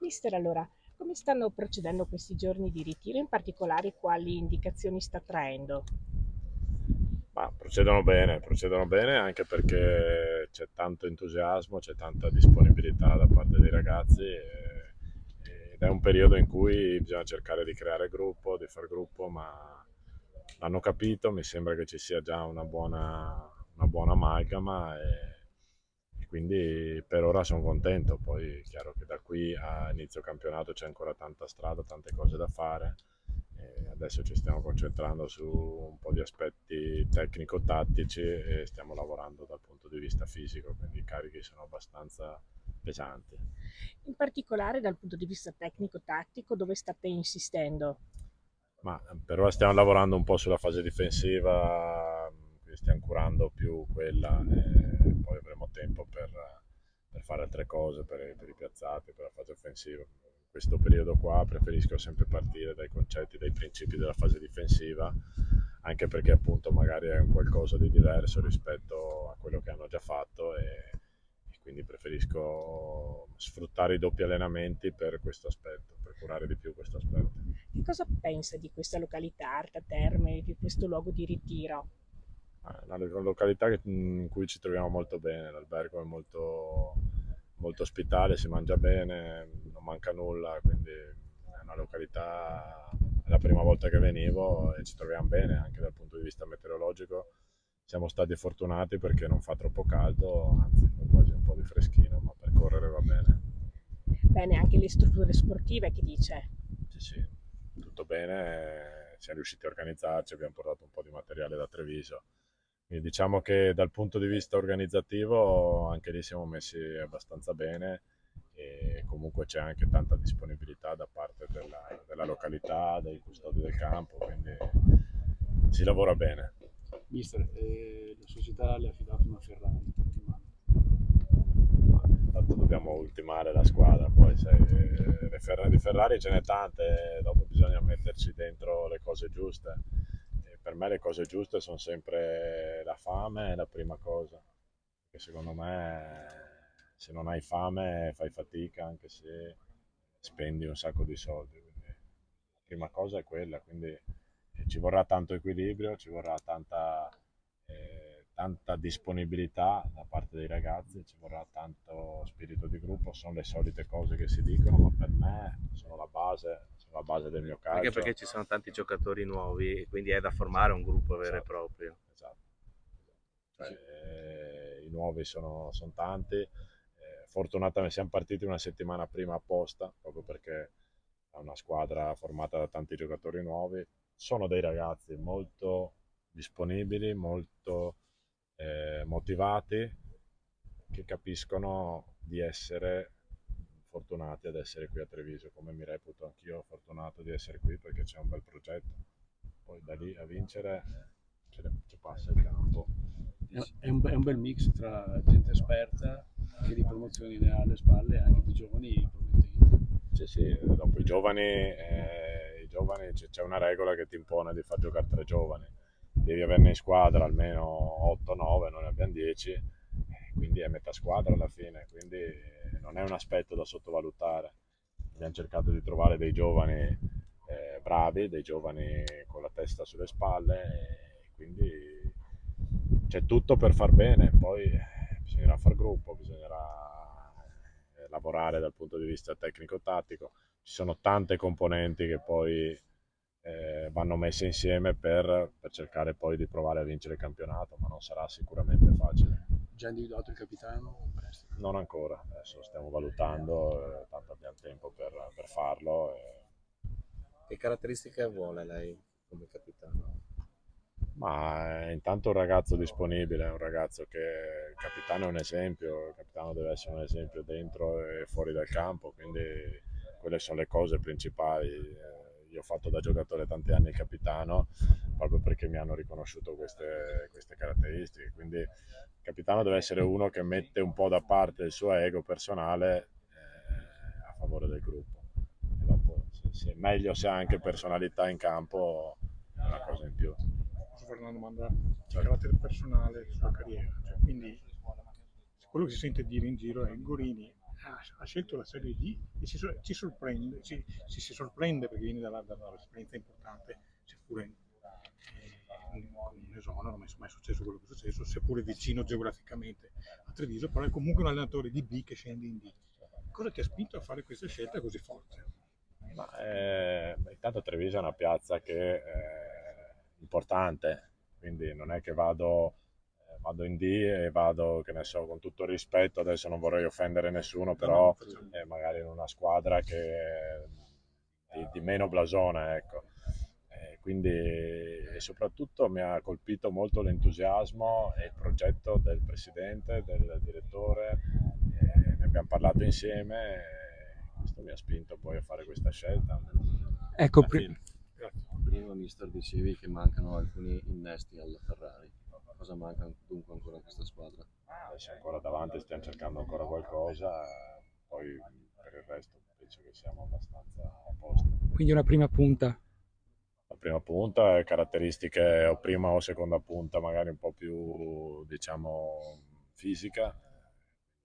Mister, allora, come stanno procedendo questi giorni di ritiro? In particolare, quali indicazioni sta traendo? Ma procedono bene anche perché c'è tanto entusiasmo, c'è tanta disponibilità da parte dei ragazzi ed è un periodo in cui bisogna cercare di creare gruppo, di far gruppo, ma l'hanno capito, mi sembra che ci sia già una buona amalgama e quindi per ora sono contento, poi è chiaro che da qui a inizio campionato c'è ancora tanta strada, tante cose da fare. E adesso ci stiamo concentrando su un po' di aspetti tecnico-tattici e stiamo lavorando dal punto di vista fisico, quindi i carichi sono abbastanza pesanti. In particolare, dal punto di vista tecnico-tattico, dove state insistendo? Ma per ora stiamo lavorando un po' sulla fase difensiva, quindi stiamo curando più quella e poi avremo tempo per fare altre cose, per i piazzati, per la fase offensiva. In questo periodo qua preferisco sempre partire dai concetti, dai principi della fase difensiva, anche perché appunto magari è un qualcosa di diverso rispetto a quello che hanno già fatto e quindi preferisco sfruttare i doppi allenamenti per questo aspetto, per curare di più questo aspetto. Che cosa pensa di questa località, Arta Terme, di questo luogo di ritiro? È una località in cui ci troviamo molto bene, l'albergo è molto ospitale, si mangia bene, non manca nulla, quindi è una località, è la prima volta che venivo e ci troviamo bene anche dal punto di vista meteorologico. Siamo stati fortunati perché non fa troppo caldo, anzi fa quasi un po' di freschino, ma per correre va bene. Bene, anche le strutture sportive, che dice? Sì, sì, tutto bene, siamo riusciti a organizzarci, abbiamo portato un po' di materiale da Treviso. Quindi diciamo che dal punto di vista organizzativo anche lì siamo messi abbastanza bene e comunque c'è anche tanta disponibilità da parte della località, dei custodi del campo, quindi si lavora bene. Mister, la società le ha affidato una Ferrari. Ma intanto dobbiamo ultimare la squadra, poi sai, di Ferrari ce n'è tante, dopo bisogna metterci dentro le cose giuste. E per me le cose giuste sono sempre la fame, è la prima cosa, perché secondo me se non hai fame fai fatica anche se spendi un sacco di soldi. Quindi la prima cosa è quella, quindi ci vorrà tanto equilibrio, ci vorrà tanta disponibilità da parte dei ragazzi, ci vorrà tanto spirito di gruppo, sono le solite cose che si dicono, ma per me sono la base del mio Anche calcio. perché ci sono tanti giocatori nuovi e quindi è da formare un gruppo vero e Esatto, proprio. esatto. Cioè, i nuovi sono tanti. Fortunatamente siamo partiti una settimana prima apposta, proprio perché è una squadra formata da tanti giocatori nuovi. Sono dei ragazzi molto disponibili, molto motivati, che capiscono di essere fortunati ad essere qui a Treviso, come mi reputo anch'io fortunato di essere qui perché c'è un bel progetto. Poi da lì a vincere ci passa il campo. È un bel mix tra gente esperta che di promozioni ne ha alle spalle e anche di giovani promettenti. Sì, sì, dopo i giovani c'è una regola che ti impone di far giocare tre giovani. Devi averne in squadra almeno 8-9, noi ne abbiamo 10, quindi è metà squadra alla fine, quindi non è un aspetto da sottovalutare. Abbiamo cercato di trovare dei giovani bravi, dei giovani con la testa sulle spalle, e quindi c'è tutto per far bene, poi bisognerà far gruppo, bisognerà lavorare dal punto di vista tecnico-tattico, ci sono tante componenti che poi vanno messe insieme per cercare poi di provare a vincere il campionato, ma non sarà sicuramente facile. Già individuato il capitano? Prestito. Non ancora, adesso stiamo valutando, tanto abbiamo tempo per farlo. Che caratteristiche vuole lei come capitano? Ma è intanto un ragazzo disponibile, è un ragazzo che il capitano è un esempio, il capitano deve essere un esempio dentro e fuori dal campo, quindi quelle sono le cose principali. Io ho fatto da giocatore tanti anni il capitano proprio perché mi hanno riconosciuto queste caratteristiche, quindi il capitano deve essere uno che mette un po' da parte il suo ego personale a favore del gruppo. E dopo, se meglio se ha anche personalità in campo, è una cosa in più. Posso fare una domanda di carattere personale sulla carriera? Cioè, quindi quello che si sente dire in giro è che Gorini ha scelto la Serie D e ci sorprende, si sorprende perché viene dall'esperienza importante, seppure con un esonero, non è mai successo quello che è successo, seppure vicino geograficamente a Treviso, però è comunque un allenatore di B che scende in D. Cosa ti ha spinto a fare questa scelta così forte? Ma, intanto Treviso è una piazza che è importante, quindi non è che vado in D e vado, che ne so, con tutto il rispetto, adesso non vorrei offendere nessuno, però magari in una squadra che è di meno blasone, ecco. Quindi, e soprattutto mi ha colpito molto l'entusiasmo e il progetto del presidente, del direttore, ne abbiamo parlato insieme e questo mi ha spinto poi a fare questa scelta. Ecco, Prima mister dicevi che mancano alcuni innesti alla Ferrari. Cosa manca dunque ancora a questa squadra? Adesso ancora davanti stiamo cercando ancora qualcosa, poi per il resto penso che siamo abbastanza a posto. quindi una prima punta. La prima punta è caratteristiche o prima o seconda punta magari un po' più, diciamo, fisica.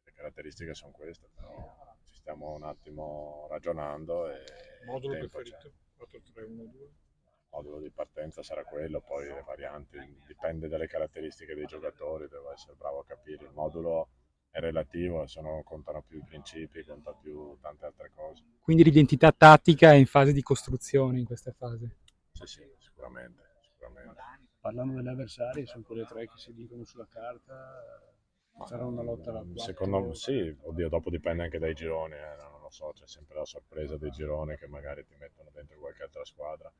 Le caratteristiche sono queste, però ci stiamo un attimo ragionando e Modulo il tempo preferito? 4-3-1-2? Il modulo di partenza sarà quello, poi le varianti dipende dalle caratteristiche dei giocatori, devo essere bravo a capire. Il modulo è relativo, contano più i principi, conta più tante altre cose. Quindi l'identità tattica è in fase di costruzione in questa fase. Sì, sicuramente. Parlando degli avversari, sono quelle tre che si dicono sulla carta, sarà una lotta alla 4. Secondo me sì, oddio, dopo dipende anche dai gironi, non lo so, c'è sempre la sorpresa dei gironi che magari ti mettono dentro qualche altra squadra.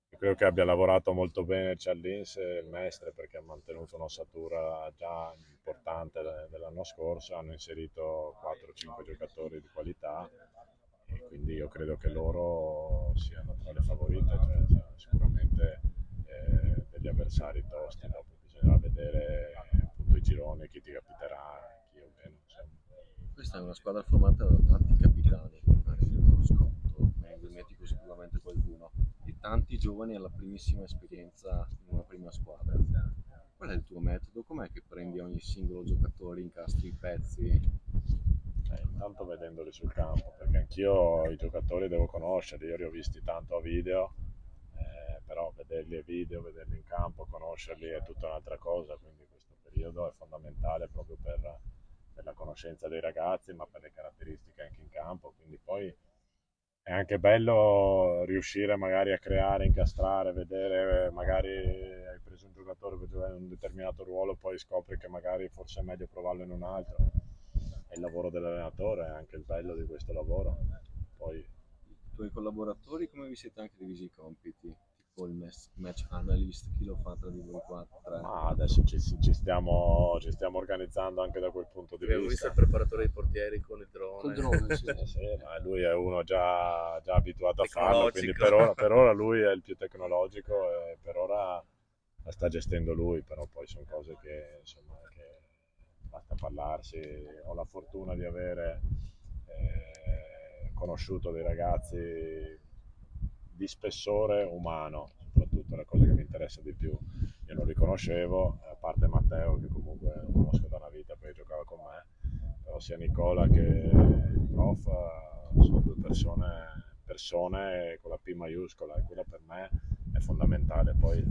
Io credo che abbia lavorato molto bene Ciallins e il Mestre perché ha mantenuto un'ossatura già importante dell'anno scorso, hanno inserito 4-5 giocatori di qualità e quindi io credo che loro siano tra le favorite, cioè sicuramente degli avversari tosti, dopo bisognerà vedere appunto i gironi, chi ti capiterà, chi o meno. Insomma. Questa è una squadra formata da tanti capitani, Marino, Scotto, ne dimentico sicuramente qualcuno, e tanti giovani alla primissima esperienza in una prima squadra. Qual è il tuo metodo? Com'è che prendi ogni singolo giocatore, incastri i pezzi? Intanto vedendoli sul campo, perché anch'io i giocatori devo conoscerli, io li ho visti tanto a video, però vederli a video, vederli in campo, conoscerli è tutta un'altra cosa, quindi questo periodo è fondamentale proprio per la conoscenza dei ragazzi, ma per le caratteristiche anche in campo, quindi poi è anche bello riuscire magari a creare, incastrare, vedere, magari hai preso un giocatore per giocare in un determinato ruolo, poi scopri che magari forse è meglio provarlo in un altro. È il lavoro dell'allenatore, è anche il bello di questo lavoro. Poi I tuoi collaboratori come vi siete anche divisi i compiti? Tipo il match analyst, chi lo fa tra di voi quattro? ma adesso ci stiamo organizzando anche da quel punto di Abbiamo visto vista. il preparatore dei portieri con il drone. Col drone, sì. Sì, ma lui è uno già abituato a farlo, quindi Tecnologico. per ora lui è il più tecnologico e per ora la sta gestendo lui, però poi sono cose che, insomma, che basta parlarsi. Ho la fortuna di avere conosciuto dei ragazzi di spessore umano, soprattutto la cosa che mi interessa di più. Io non li conoscevo, a parte Matteo che comunque lo conosco da una vita perché giocava con me, però sia Nicola che il prof sono due persone con la P maiuscola e quella per me è fondamentale. Poi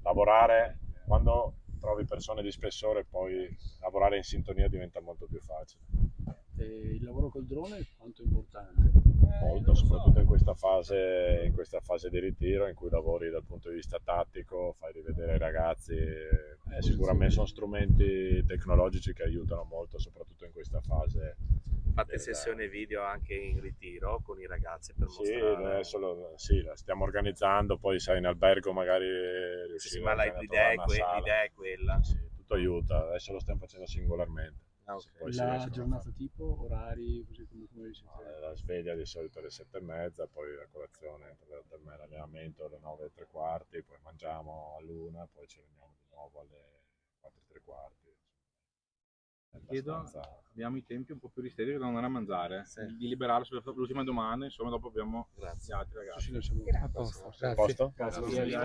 lavorare, quando trovi persone di spessore, poi lavorare in sintonia diventa molto più facile. E il lavoro col drone quanto è importante? Molto, soprattutto in questa fase di ritiro in cui lavori dal punto di vista tattico, fai rivedere ai ragazzi, sicuramente sono strumenti tecnologici che aiutano molto, soprattutto in questa fase. Fate sessioni video anche in ritiro con i ragazzi per mostrare? Sì, la stiamo organizzando, poi sai in albergo magari Sì, ma l'idea è quella. Sì, tutto aiuta, adesso lo stiamo facendo singolarmente. Poi La giornata tipo, orari, così come vi siete? La sveglia di solito alle 7:30, poi la colazione entre le 8:30, l'allenamento alle 9:15, poi mangiamo all'1, poi ci alleniamo di nuovo alle 4:15. Chiedo, abbiamo i tempi un po' più ristretti per andare a mangiare, di liberarsi per l'ultima domanda, insomma dopo abbiamo gli altri ragazzi. Sì, noi siamo Grazie. A posto, A grazie. posto? Grazie.